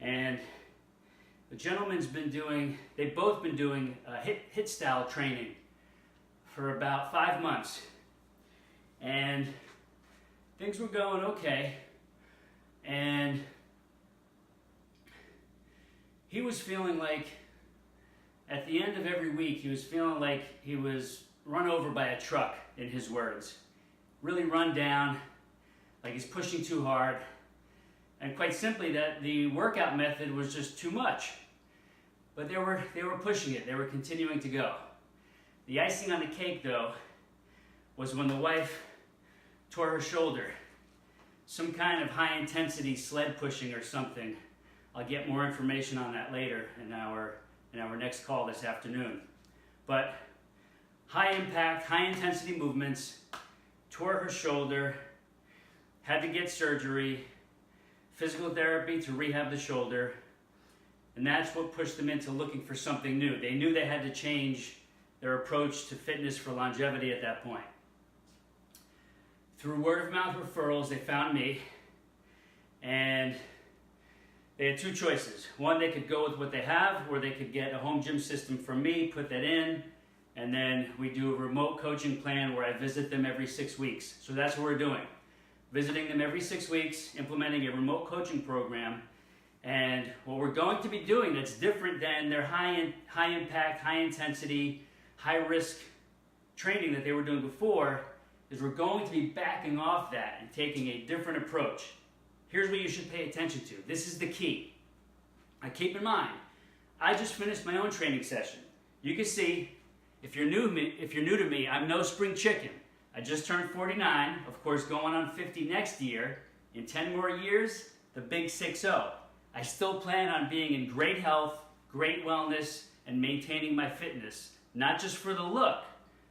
And the gentleman's been doing, they've both been doing HIIT style training for about 5 months. And things were going okay. And he was feeling like, at the end of every week, he was feeling like he was run over by a truck, in his words. Really run down, like he's pushing too hard. And quite simply, that the workout method was just too much. But they were pushing it. They were continuing to go. The icing on the cake, though, was when the wife tore her shoulder. Some kind of high-intensity sled pushing or something. I'll get more information on that later in our next call this afternoon. But high impact, high intensity movements, tore her shoulder, had to get surgery, physical therapy to rehab the shoulder, and that's what pushed them into looking for something new. They knew they had to change their approach to fitness for longevity at that point. Through word of mouth referrals, they found me, and they had two choices. One, they could go with what they have, or they could get a home gym system from me, put that in, and then we do a remote coaching plan where I visit them every 6 weeks. So that's what we're doing. Visiting them every 6 weeks, implementing a remote coaching program. And what we're going to be doing that's different than their high impact, high intensity, high risk training that they were doing before is we're going to be backing off that and taking a different approach. Here's what you should pay attention to. This is the key. Now keep in mind, I just finished my own training session. You can see, if you're new to me, I'm no spring chicken. I just turned 49, of course going on 50 next year. In 10 more years, the big 6-0. I still plan on being in great health, great wellness, and maintaining my fitness. Not just for the look,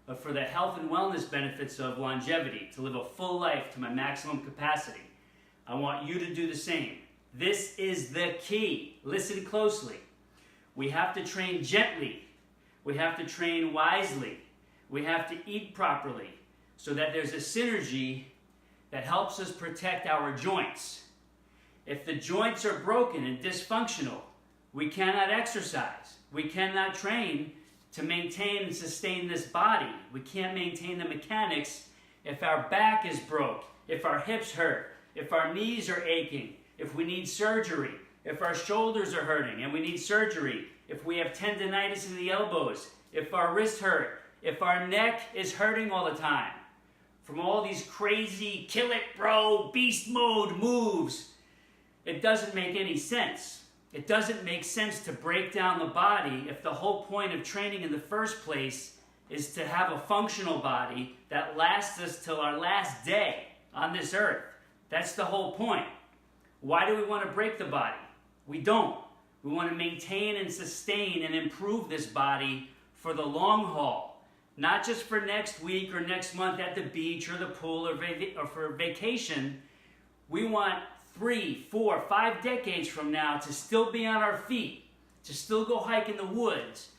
but for the health and wellness benefits of longevity, to live a full life to my maximum capacity. I want you to do the same. This is the key. Listen closely. We have to train gently. We have to train wisely. We have to eat properly so that there's a synergy that helps us protect our joints. If the joints are broken and dysfunctional, we cannot exercise. We cannot train to maintain and sustain this body. We can't maintain the mechanics if our back is broke, if our hips hurt, if our knees are aching, if we need surgery, if our shoulders are hurting and we need surgery, if we have tendinitis in the elbows, if our wrists hurt, if our neck is hurting all the time. From all these crazy kill it bro, beast mode moves, it doesn't make any sense. It doesn't make sense to break down the body if the whole point of training in the first place is to have a functional body that lasts us till our last day on this earth. That's the whole point. Why do we want to break the body? We don't. We want to maintain and sustain and improve this body for the long haul. Not just for next week or next month at the beach or the pool or for vacation. We want 3, 4, 5 decades from now to still be on our feet, to still go hike in the woods,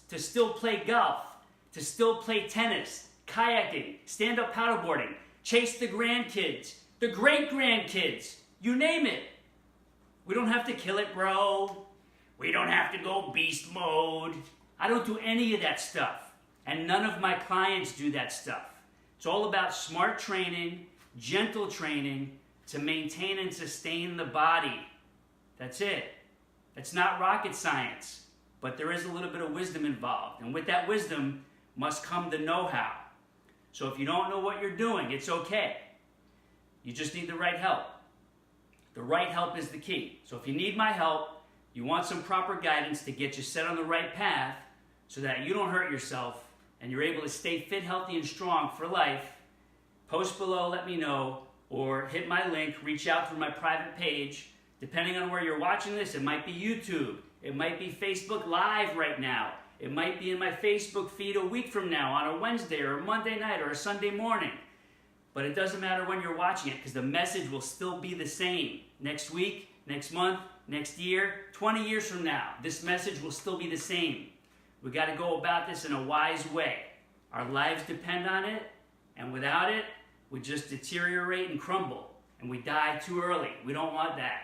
to still play golf, to still play tennis, kayaking, stand-up paddleboarding, chase the grandkids, the great-grandkids, you name it. We don't have to kill it, bro. We don't have to go beast mode. I don't do any of that stuff. And none of my clients do that stuff. It's all about smart training, gentle training to maintain and sustain the body. That's it. It's not rocket science, but there is a little bit of wisdom involved. And with that wisdom must come the know-how. So if you don't know what you're doing, it's okay. You just need the right help. The right help is the key. So if you need my help, you want some proper guidance to get you set on the right path so that you don't hurt yourself and you're able to stay fit, healthy, and strong for life, post below, let me know, or hit my link, reach out through my private page. Depending on where you're watching this, it might be YouTube, it might be Facebook Live right now, it might be in my Facebook feed a week from now on a Wednesday or a Monday night or a Sunday morning. But it doesn't matter when you're watching it because the message will still be the same. Next week, next month, next year, 20 years from now, this message will still be the same. We got to go about this in a wise way. Our lives depend on it, and without it, we just deteriorate and crumble, and we die too early. We don't want that.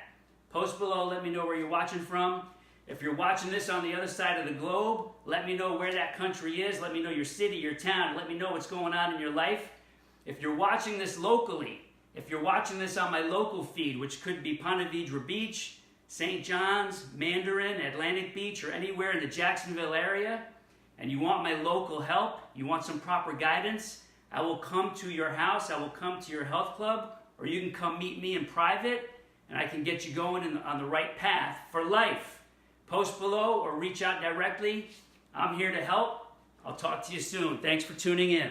Post below, let me know where you're watching from. If you're watching this on the other side of the globe, let me know where that country is. Let me know your city, your town. Let me know what's going on in your life. If you're watching this locally, if you're watching this on my local feed, which could be Ponte Vedra Beach, St. John's, Mandarin, Atlantic Beach, or anywhere in the Jacksonville area, and you want my local help, you want some proper guidance, I will come to your house, I will come to your health club, or you can come meet me in private, and I can get you going on the right path for life. Post below or reach out directly. I'm here to help. I'll talk to you soon. Thanks for tuning in.